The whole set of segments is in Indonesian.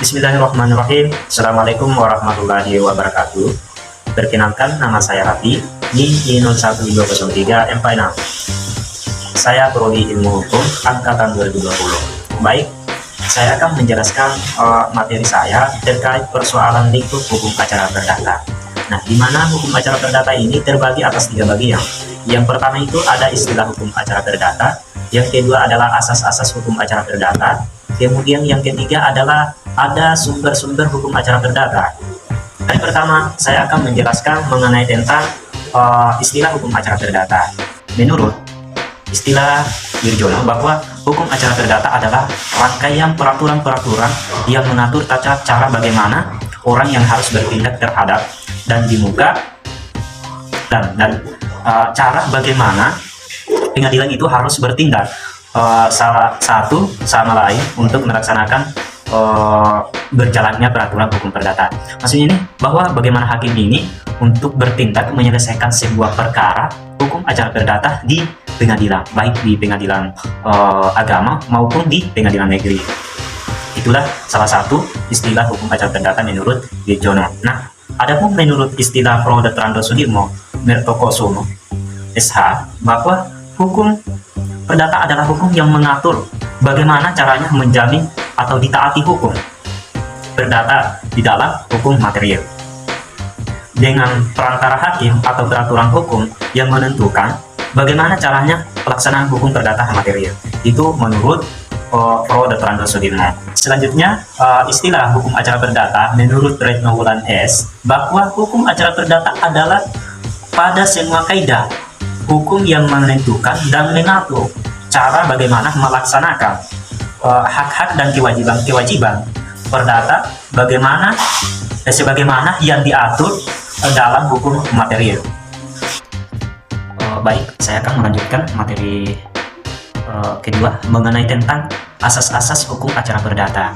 Bismillahirrahmanirrahim. Assalamualaikum warahmatullahi wabarakatuh. Perkenalkan, nama saya Rafi, NIM I0123 MP6. Saya prodi ilmu hukum angkatan 2020. Baik, saya akan menjelaskan materi saya terkait persoalan lingkup hukum acara perdata. Nah, di mana hukum acara perdata ini terbagi atas 3 bagian. Yang pertama itu ada istilah hukum acara perdata, yang kedua adalah asas-asas hukum acara perdata, kemudian yang ketiga adalah ada sumber-sumber hukum acara perdata. Yang pertama, saya akan menjelaskan mengenai tentang istilah hukum acara perdata. Menurut istilah Wirjono, bahwa hukum acara perdata adalah rangkaian peraturan-peraturan yang mengatur tata cara bagaimana orang yang harus bertindak terhadap dan di muka dan cara bagaimana pengadilan itu harus bertindak salah satu sama lain untuk melaksanakan berjalannya peraturan hukum perdata. Maksudnya ini bahwa bagaimana hakim ini untuk bertindak menyelesaikan sebuah perkara hukum acara perdata di pengadilan, baik di pengadilan agama maupun di pengadilan negeri. Itulah salah satu istilah hukum acara perdata menurut Wirjono. Nah, adapun menurut istilah Prof. Dr. Sudirmo Mertokosono SH, bahwa hukum perdata adalah hukum yang mengatur bagaimana caranya menjamin atau ditaati hukum perdata di dalam hukum material dengan perantara hakim atau peraturan hukum yang menentukan bagaimana caranya pelaksanaan hukum perdata material. Itu menurut Prof. Dr. Sudirmo. Selanjutnya, istilah hukum acara perdata menurut Retno Wulan S, bahwa hukum acara perdata adalah pada semua kaidah hukum yang menentukan dan mengatur cara bagaimana melaksanakan hak-hak dan kewajiban perdata sebagaimana yang diatur dalam hukum material. Baik, saya akan melanjutkan materi kedua mengenai tentang asas-asas hukum acara perdata.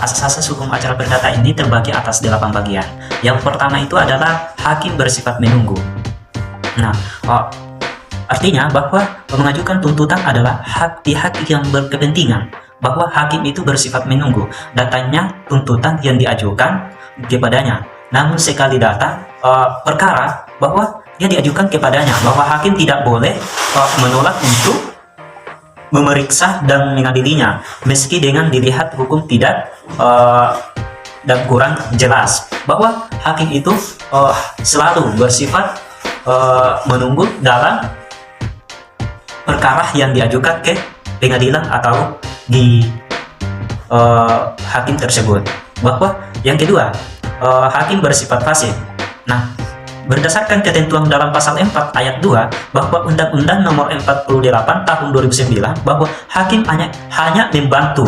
Asas-asas hukum acara perdata ini terbagi atas 8 bagian. Yang pertama itu adalah hakim bersifat menunggu. Nah, artinya bahwa mengajukan tuntutan adalah hak pihak yang berkepentingan, bahwa hakim itu bersifat menunggu datangnya tuntutan yang diajukan kepadanya. Namun sekali datang perkara bahwa yang diajukan kepadanya, bahwa hakim tidak boleh menolak untuk memeriksa dan mengadilinya meski dengan dilihat hukum tidak dan kurang jelas, bahwa hakim itu selalu bersifat menunggu dalam perkara yang diajukan ke pengadilan atau di hakim tersebut. Bahwa yang kedua, hakim bersifat fasih. Nah, berdasarkan ketentuan dalam pasal 4 ayat 2 bahwa Undang-Undang Nomor 48 Tahun 2009, bahwa hakim hanya membantu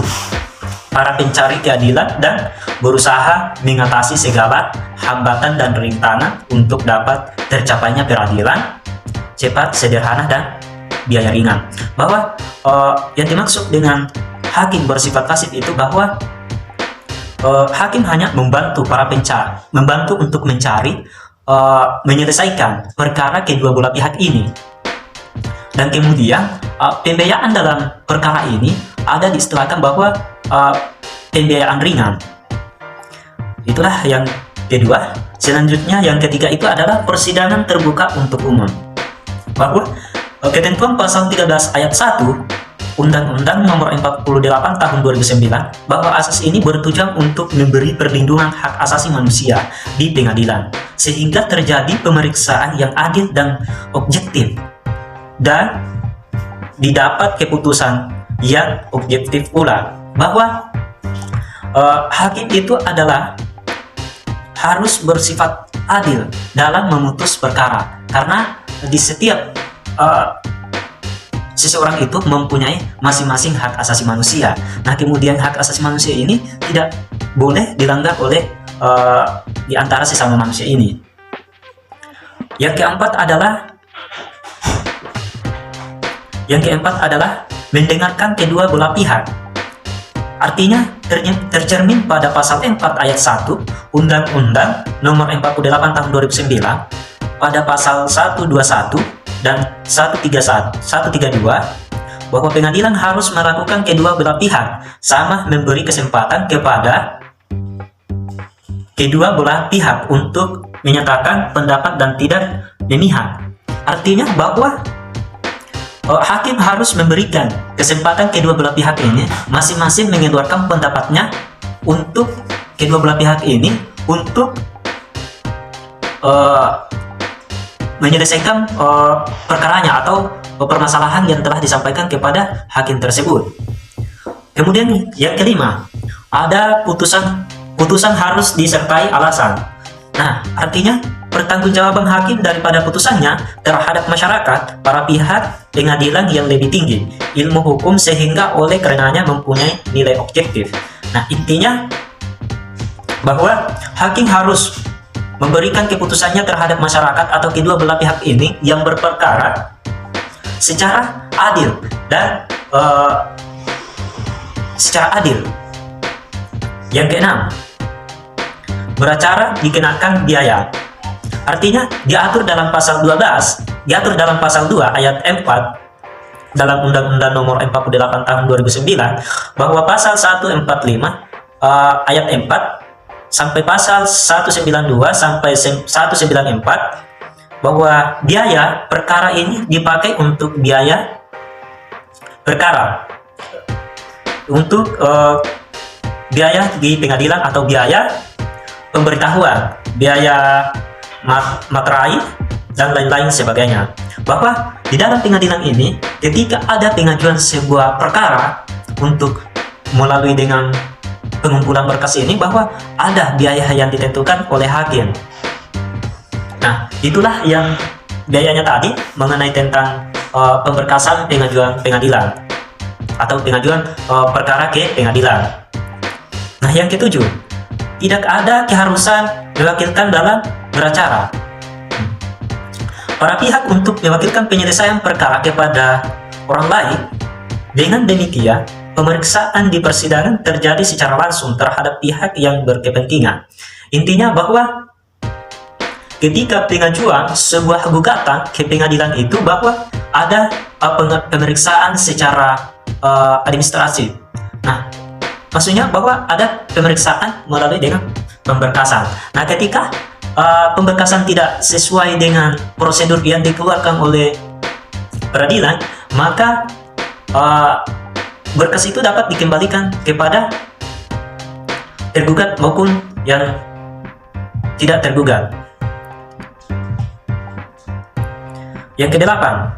para pencari keadilan dan berusaha mengatasi segala hambatan dan rintangan untuk dapat tercapainya peradilan cepat, sederhana, dan biaya ringan. Bahwa yang dimaksud dengan hakim bersifat fasih itu bahwa hakim hanya membantu para pencari, membantu untuk mencari menyelesaikan perkara kedua belah pihak ini, dan kemudian pembiayaan dalam perkara ini ada diistilahkan bahwa pembiayaan ringan. Itulah yang kedua. Selanjutnya yang ketiga itu adalah persidangan terbuka untuk umum, bahwa ketentuan pasal 13 ayat 1 Undang-Undang Nomor 48 Tahun 2009 bahwa asas ini bertujuan untuk memberi perlindungan hak asasi manusia di pengadilan sehingga terjadi pemeriksaan yang adil dan objektif dan didapat keputusan yang objektif pula, bahwa hakim itu adalah harus bersifat adil dalam memutus perkara, karena di setiap seseorang itu mempunyai masing-masing hak asasi manusia. Nah, kemudian hak asasi manusia ini tidak boleh dilanggar oleh di antara sesama manusia ini. Yang keempat adalah mendengarkan kedua belah pihak. Artinya tercermin pada pasal 4 ayat 1 Undang-Undang Nomor 48 Tahun 2009 pada pasal 121 dan 132 bahwa pengadilan harus melakukan kedua belah pihak sama memberi kesempatan kepada kedua belah pihak untuk menyatakan pendapat dan tidak memihak. Artinya bahwa hakim harus memberikan kesempatan kedua belah pihak ini masing-masing mengeluarkan pendapatnya untuk kedua belah pihak ini untuk menyelesaikan perkaranya atau permasalahan yang telah disampaikan kepada hakim tersebut. Kemudian yang kelima, ada putusan harus disertai alasan. Nah, artinya pertanggungjawaban hakim daripada putusannya terhadap masyarakat, para pihak pengadilan yang lebih tinggi, ilmu hukum sehingga oleh karenanya mempunyai nilai objektif. Nah, intinya bahwa hakim harus memberikan keputusannya terhadap masyarakat atau kedua belah pihak ini yang berperkara secara adil dan secara adil. Yang keenam, beracara dikenakan biaya. Artinya diatur dalam pasal 2 ayat 4 dalam Undang-Undang Nomor 48 Tahun 2009 bahwa pasal 145 ayat 4 sampai pasal 192 sampai 194 bahwa biaya perkara ini dipakai untuk biaya perkara, untuk biaya di pengadilan atau biaya pemberitahuan, biaya materai dan lain-lain sebagainya. Bahwa di dalam pengadilan ini ketika ada pengajuan sebuah perkara untuk melalui dengan pengumpulan berkas ini, bahwa ada biaya yang ditentukan oleh hakim. Nah, itulah yang biayanya tadi mengenai tentang pemberkasan pengajuan pengadilan atau pengajuan perkara ke pengadilan. Nah, yang ketujuh, tidak ada keharusan diwakilkan dalam beracara. Para pihak untuk mewakilkan penyelesaian perkara kepada orang lain. Dengan demikian, pemeriksaan di persidangan terjadi secara langsung terhadap pihak yang berkepentingan. Intinya bahwa ketika pengajuan sebuah gugatan ke pengadilan itu bahwa ada pemeriksaan secara administrasi. Nah, maksudnya bahwa ada pemeriksaan melalui dengan pemberkasan. Nah, ketika pemberkasan tidak sesuai dengan prosedur yang dikeluarkan oleh peradilan, maka berkas itu dapat dikembalikan kepada tergugat maupun yang tidak tergugat. Yang kedelapan,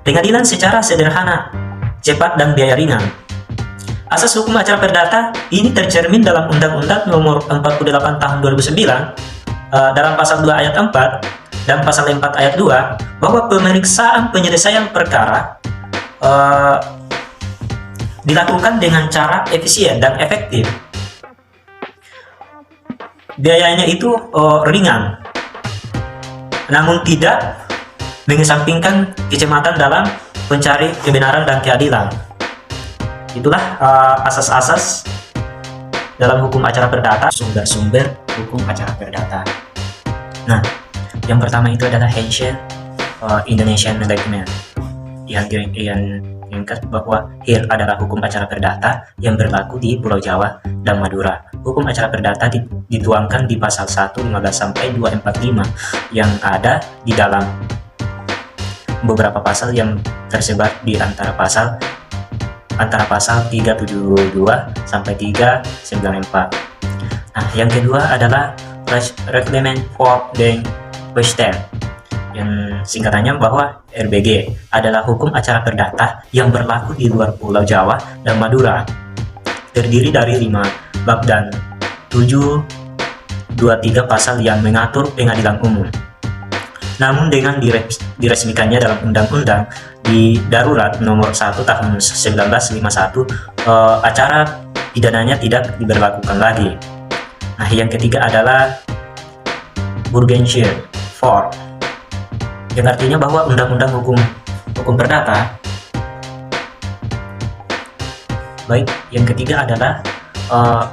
pengadilan secara sederhana, cepat dan biaya ringan. Asas hukum acara perdata ini tercermin dalam Undang-Undang Nomor 48 Tahun 2009 dalam pasal 2 ayat 4 dan pasal 4 ayat 2 bahwa pemeriksaan penyelesaian perkara dilakukan dengan cara efisien dan efektif. Biayanya itu ringan, namun tidak mengesampingkan kecermatan dalam mencari kebenaran dan keadilan. Itulah asas-asas dalam hukum acara perdata, sumber-sumber hukum acara perdata. Nah, yang pertama itu adalah Ancient Indonesian Enlightenment yang ringkas bahwa HIR adalah hukum acara perdata yang berlaku di Pulau Jawa dan Madura. Hukum acara perdata dituangkan di pasal 115 sampai 245 yang ada di dalam beberapa pasal yang tersebar di antara pasal 372 sampai 394. Nah, yang kedua adalah Reglement for the Western, yang singkatannya bahwa RBG adalah hukum acara perdata yang berlaku di luar Pulau Jawa dan Madura, terdiri dari 5 bab dan 723 pasal yang mengatur pengadilan umum. Namun dengan diresmikannya dalam Undang-Undang di Darurat Nomor 1 Tahun 1951, acara pidananya tidak diberlakukan lagi. Nah, yang ketiga adalah Burgensia IV, yang artinya bahwa undang-undang hukum perdata. Baik, yang ketiga adalah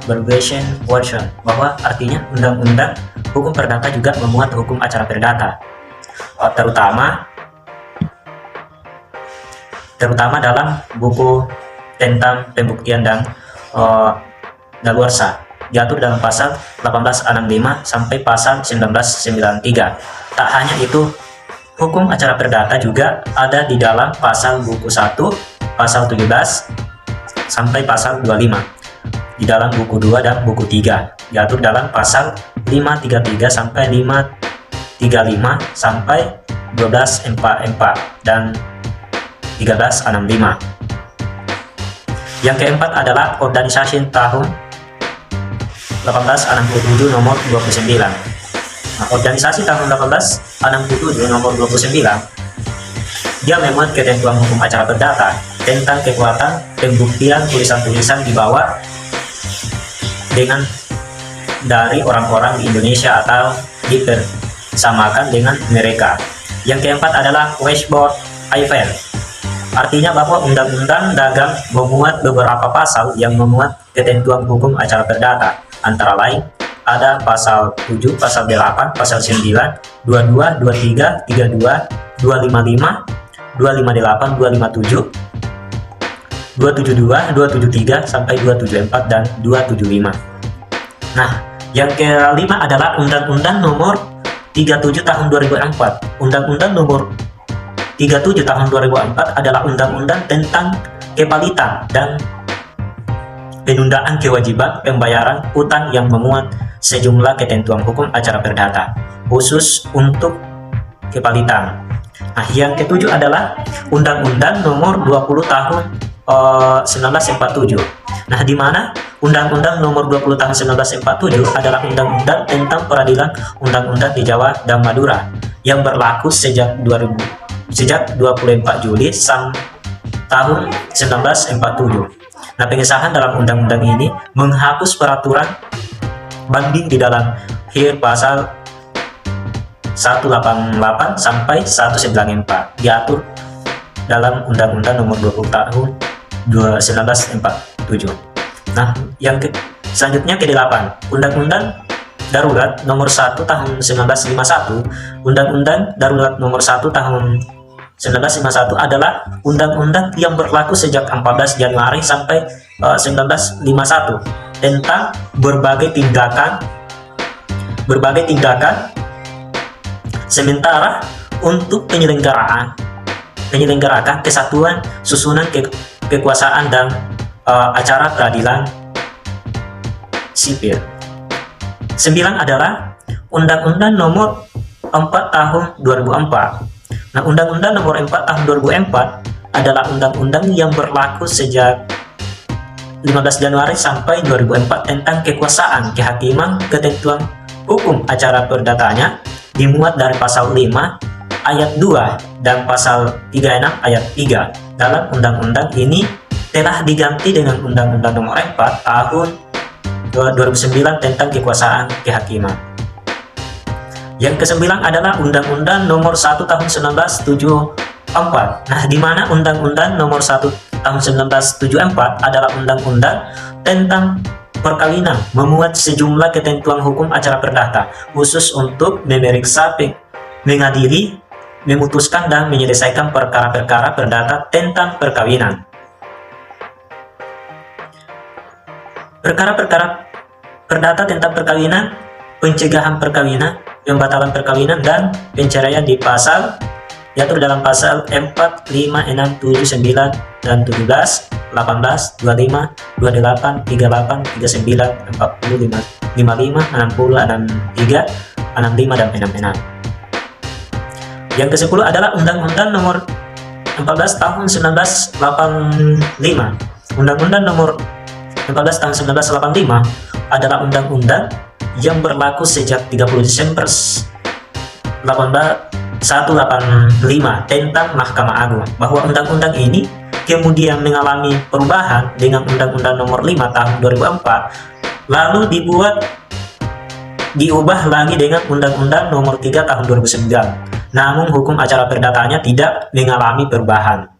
Burgensia Version, bahwa artinya undang-undang hukum perdata juga memuat hukum acara perdata, terutama dalam buku tentang pembuktian dan daluarsa. diatur dalam pasal 1865 sampai pasal 1993. Tak hanya itu, hukum acara perdata juga ada di dalam pasal buku 1, pasal 17 sampai pasal 25. Di dalam buku 2 dan buku 3 diatur dalam pasal 533 sampai 535 sampai 1244 dan 1365. Yang keempat adalah organisasi tahun 1867 nomor 29. Nah, organisasi tahun 1867 nomor 29 dia memuat ketentuan hukum acara perdata tentang kekuatan pembuktian tulisan-tulisan dibawa dengan dari orang-orang di Indonesia atau dipersamakan dengan mereka. Yang keempat adalah Westport Affair. Artinya bahwa Undang-Undang Dagang memuat beberapa pasal yang memuat ketentuan hukum acara perdata. Antara lain, ada pasal 7, pasal 8, pasal 9, 22, 23, 32, 255, 258, 257, 272, 273, sampai 274, dan 275. Nah, yang kelima adalah Undang-Undang Nomor 37 Tahun 2004. Undang-Undang Nomor 37 Tahun 2004 adalah undang-undang tentang kepalitan dan penundaan kewajiban pembayaran utang yang memuat sejumlah ketentuan hukum acara perdata khusus untuk kepalitan. Nah, yang ketujuh adalah Undang-Undang Nomor 20 Tahun 1947. Nah, di mana Undang-Undang Nomor 20 Tahun 1947 adalah undang-undang tentang peradilan undang-undang di Jawa dan Madura yang berlaku sejak 24 Juli tahun 1947. Nah, pengesahan dalam undang-undang ini menghapus peraturan banding di dalam HIR pasal 188 sampai 194 diatur dalam Undang-Undang Nomor 20 Tahun 1947. Nah, yang selanjutnya ke-8, Undang-Undang Darurat Nomor 1 Tahun 1951. Undang-Undang Darurat Nomor 1 Tahun 1951 adalah undang-undang yang berlaku sejak 14 Januari sampai 1951 tentang berbagai tindakan sementara untuk penyelenggaraan kesatuan susunan kekuasaan dan acara peradilan sipil. 9 adalah Undang-Undang Nomor 4 Tahun 2004. Nah, Undang-Undang Nomor 4 Tahun 2004 adalah undang-undang yang berlaku sejak 15 Januari sampai 2004 tentang kekuasaan kehakiman. Ketentuan hukum acara perdatanya dimuat dari pasal 5 ayat 2 dan pasal 36 ayat 3. Dalam undang-undang ini telah diganti dengan Undang-Undang Nomor 4 Tahun 2009 tentang kekuasaan kehakiman. Yang ke-9 adalah Undang-Undang Nomor 1 Tahun 1974. Nah, di mana Undang-Undang Nomor 1 Tahun 1974 adalah undang-undang tentang perkawinan, memuat sejumlah ketentuan hukum acara perdata khusus untuk memeriksa, mengadili, memutuskan dan menyelesaikan perkara-perkara perdata tentang perkawinan. Perkara-perkara perdata tentang perkawinan, pencegahan perkawinan, pembatalan perkawinan, dan penceraian diatur dalam pasal 4, 5, 6, 7, 9, dan 17, 18, 25, 28, 38, 39, 40, 55, 60, 63, 65, dan 66. Yang ke-10 adalah Undang-Undang Nomor 14 Tahun 1985. Undang-Undang Nomor 14 Tahun 1985 adalah undang-undang yang berlaku sejak 30 Desember 185 tentang Mahkamah Agung, bahwa undang-undang ini kemudian mengalami perubahan dengan Undang-Undang Nomor 5 Tahun 2004, lalu diubah lagi dengan Undang-Undang Nomor 3 Tahun 2009. Namun hukum acara perdatanya tidak mengalami perubahan.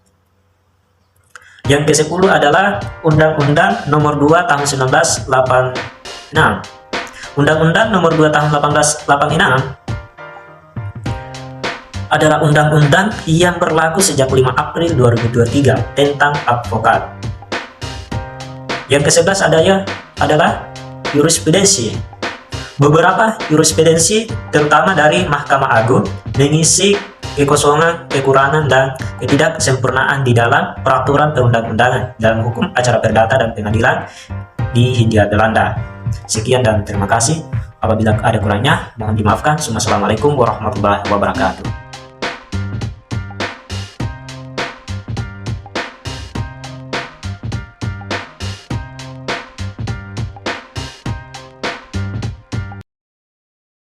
Yang ke-10 adalah Undang-Undang Nomor 2 Tahun 1986. Undang-Undang Nomor 2 Tahun 1886 adalah undang-undang yang berlaku sejak 5 April 2023 tentang advokat. Yang ke-11 adalah jurisprudensi. Beberapa jurisprudensi, terutama dari Mahkamah Agung, mengisi kekosongan, kekurangan, dan ketidaksempurnaan di dalam peraturan perundang-undangan dalam hukum acara perdata dan pengadilan di Hindia Belanda. Sekian dan terima kasih. Apabila ada kurangnya, mohon dimaafkan. Assalamualaikum warahmatullahi wabarakatuh.